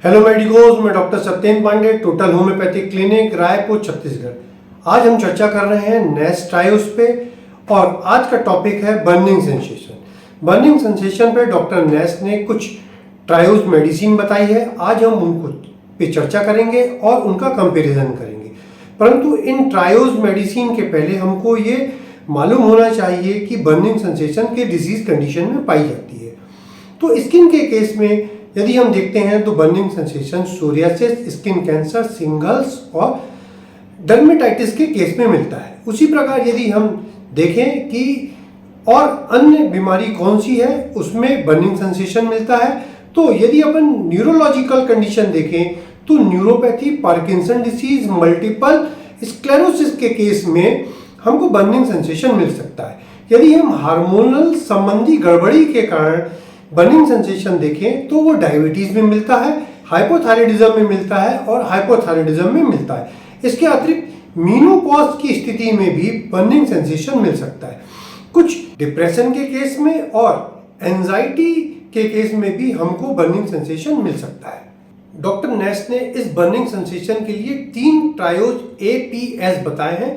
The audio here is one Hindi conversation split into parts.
हेलो मेडिकोज, मैं doctor Satyendra Pandey, total homeopathic clinic, Raipur, Chhattisgarh. आज हम चर्चा कर रहे हैं नेस्ट ट्रायोस पे और आज का टॉपिक है बर्निंग सेंसेशन। बर्निंग सेंसेशन पे डॉक्टर नेस्ट ने कुछ ट्रायोस मेडिसिन बताई है। आज हम उनको पे चर्चा करेंगे और उनका कंपैरिजन करेंगे। परंतु इन ट्रायोस मेडिसिन के पहले हमको ये मालूम होना चाहिए कि बर्निंग सेंसेशन के डिजीज कंडीशन में पाई जाती है। तो स्किन के केस में यदि हम देखते हैं तो burning sensation psoriasis, skin cancer, singles और डर्मेटाइटिस के केस में मिलता है। उसी प्रकार यदि हम देखें कि और अन्य बीमारी कौन सी है उसमें बर्निंग सेंसेशन मिलता है, तो यदि अपन न्यूरोलॉजिकल कंडीशन देखें तो neuropathy, Parkinson disease, multiple sclerosis के केस में हमको बर्निंग सेंसेशन मिल सकता है। यदि हम हार्मोनल संबंधी गड़बड़ी के कारण बर्निंग सेंसेशन देखें तो वो डायबिटीज में मिलता है, हाइपोथायराइडिज्म में मिलता है और हाइपोथायराइडिज्म में मिलता है। इसके अतिरिक्त मीनोपॉज की स्थिति में भी बर्निंग सेंसेशन मिल सकता है। कुछ डिप्रेशन के केस में और एंजाइटी के केस में भी हमको बर्निंग सेंसेशन मिल सकता है। डॉक्टर नेस्ट ने इस बर्निंग सेंसेशन के लिए 3 ट्रायोस APS बताए हैं।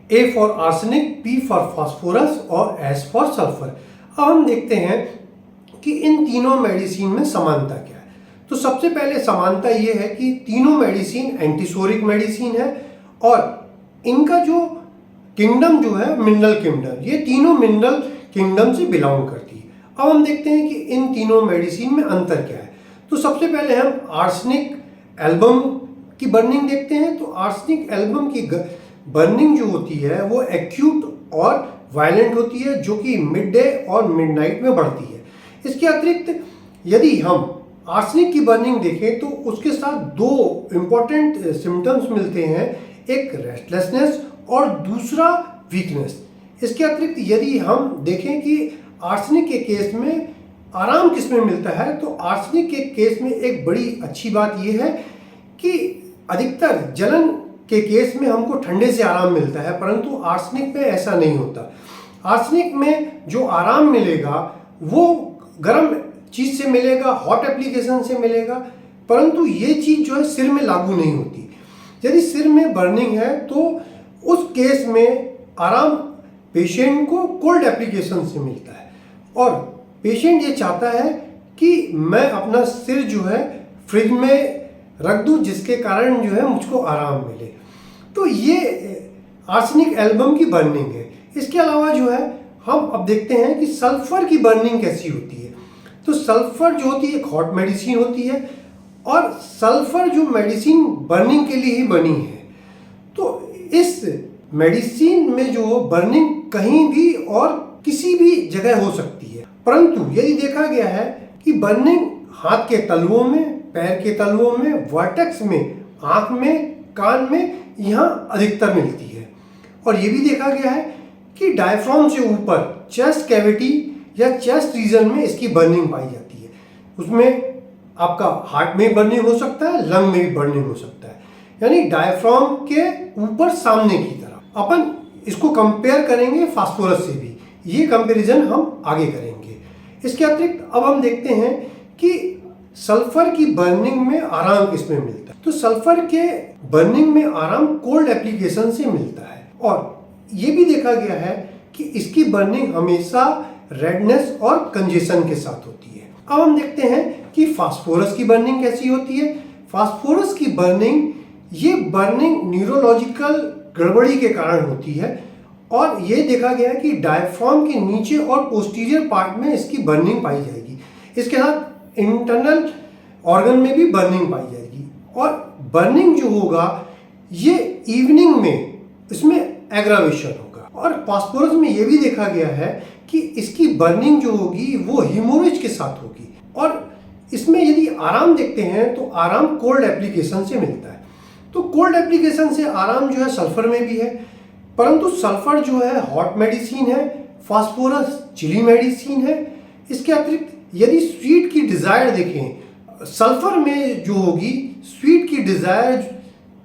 A for arsenic, P for phosphorus और S फॉर सल्फर। अब हम देखते हैं कि इन तीनों मेडिसिन में समानता क्या है। तो सबसे पहले समानता ये है कि तीनों मेडिसिन एंटीसोरिक मेडिसिन है और इनका जो किंगडम जो है मिनरल किंगडम, ये तीनों मिनरल किंगडम से बिलोंग करती है। अब हम देखते हैं कि इन तीनों मेडिसिन में अंतर क्या है। तो सबसे पहले हम आर्सेनिक एल्बम की बर्निंग देखते हैं। तो आर्सेनिक एल्बम की बर्निंग जो होती है वो एक्यूट और वायलेंट होती है, जो कि मिड डे और मिडनाइट में बढ़ती है। इसके अतिरिक्त यदि हम आर्सेनिक की बर्निंग देखें तो उसके साथ 2 इंपॉर्टेंट सिम्टम्स मिलते हैं, एक रेस्टलेसनेस और दूसरा वीकनेस। इसके अतिरिक्त यदि हम देखें कि आर्सेनिक के केस में आराम किस में मिलता है, तो आर्सेनिक के केस में एक बड़ी अच्छी बात यह है कि अधिकतर जलन के केस में हमको ठंडे से आराम मिलता है, परंतु आर्सेनिक में ऐसा नहीं होता। आर्सेनिक में जो आराम मिलेगा वो गर्म चीज से मिलेगा, हॉट एप्लीकेशन से मिलेगा, परंतु ये चीज जो है सिर में लागू नहीं होती। यदि सिर में बर्निंग है तो उस केस में आराम पेशेंट को कोल्ड एप्लीकेशन से मिलता है और पेशेंट ये चाहता है कि मैं अपना सिर जो है फ्रिज में रख दूं, जिसके कारण जो है मुझको आराम मिले। तो ये आर्सेनिक एल्बम की बर्निंग है। इसके अलावा जो है हम अब देखते हैं कि सल्फर की बर्निंग कैसी होती है। तो सल्फर जो होती है एक हॉट मेडिसिन होती है और सल्फर जो मेडिसिन बर्निंग के लिए ही बनी है। तो इस मेडिसिन में जो बर्निंग कहीं भी और किसी भी जगह हो सकती है, परंतु यदि देखा गया है कि बर्निंग हाथ के तलवों में, पैर के तलवों में, वर्टेक्स में, आंख में, कान में, यहाँ अधिकतर मिलती है। और ये भी देखा गया है कि डायफ्राम से ऊपर चेस्ट कैविटी या चेस्ट रीजन में इसकी बर्निंग पाई जाती है। उसमें आपका हार्ट में बर्निंग हो सकता है, लंग में भी बर्निंग हो सकता है, यानी डायफ्राम के ऊपर सामने की तरफ। अपन इसको कंपेयर करेंगे फास्फोरस से भी, ये कंपैरिजन हम आगे करेंगे। इसके अतिरिक्त अब हम देखते हैं कि सल्फर की बर्निंग में आराम किसमें मिलता है। तो सल्फर के बर्निंग में आराम कोल्ड एप्लीकेशन से मिलता है और ये भी देखा गया है कि इसकी बर्निंग हमेशा रेडनेस और कंजेशन के साथ होती है। अब हम देखते हैं कि फास्फोरस की बर्निंग कैसी होती है। फास्फोरस की बर्निंग, ये बर्निंग न्यूरोलॉजिकल गड़बड़ी के कारण होती है और ये देखा गया है कि डायफ्राम के नीचे और पोस्टीरियर पार्ट में इसकी बर्निंग पाई जाएगी। इसके साथ इंटरनल ऑर्गन में भी बर्निंग पाई जाएगी और बर्निंग जो होगा ये इवनिंग में इसमें एग्रावेशन होगा। और फास्फोरस में ये भी देखा गया है कि इसकी बर्निंग जो होगी वो हीमोरेज के साथ होगी और इसमें यदि आराम देखते हैं तो आराम कोल्ड एप्लीकेशन से मिलता है। तो कोल्ड एप्लीकेशन से आराम जो है सल्फर में भी है, परंतु सल्फर जो है हॉट मेडिसिन है, फास्फोरस चिली मेडिसिन है। इसके अतिरिक्त यदि स्वीट की डिजायर देखें, सल्फर में जो होगी स्वीट की डिजायर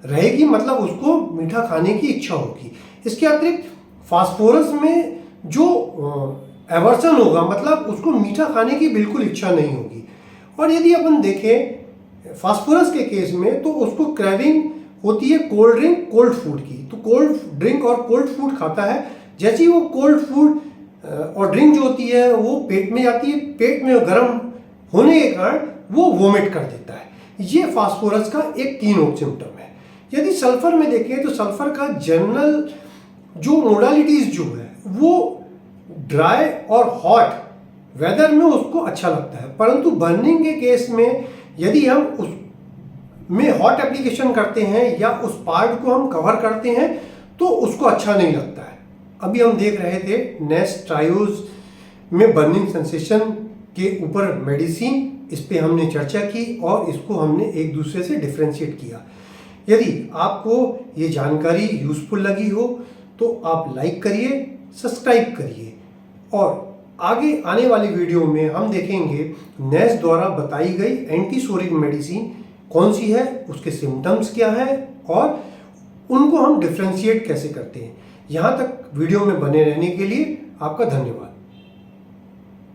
रहेगी, मतलब उसको मीठा खाने की इच्छा होगी। इसके अतिरिक्त फास्फोरस में जो एवर्सन होगा, मतलब उसको मीठा खाने की बिल्कुल इच्छा नहीं होगी। और यदि अपन देखें फास्फोरस के केस में तो उसको क्रेविंग होती है कोल्ड ड्रिंक कोल्ड फूड की। तो कोल्ड ड्रिंक और कोल्ड फूड खाता है, जैसे ही वो कोल्ड फूड और ड्रिंक जो होती है वो पेट में जाती है, पेट में गर्म होने के कारण वो वोमिट कर देता है। ये फास्फोरस का एक कीनोट सिम्टम है। यदि सल्फर में देखें तो सल्फर का जनरल जो मोडालिटीज जो है वो ड्राई और हॉट वेदर में उसको अच्छा लगता है, परंतु बर्निंग के केस में यदि हम उस में हॉट एप्लीकेशन करते हैं या उस पार्ट को हम कवर करते हैं तो उसको अच्छा नहीं लगता है। अभी हम देख रहे थे नेस्ट ट्रायोज में बर्निंग सेंसेशन के ऊपर मेडिसिन, इस पे हमने चर्चा की और इसको हमने एक दूसरे से डिफ्रेंशिएट किया। यदि आपको ये जानकारी यूजफुल लगी हो तो आप लाइक करिए, सब्सक्राइब करिए और आगे आने वाली वीडियो में हम देखेंगे नेस्ट द्वारा बताई गई एंटीसोरिक मेडिसिन कौन सी है, उसके सिम्टम्स क्या है और उनको हम डिफ्रेंशिएट कैसे करते हैं। यहाँ तक वीडियो में बने रहने के लिए आपका धन्यवाद।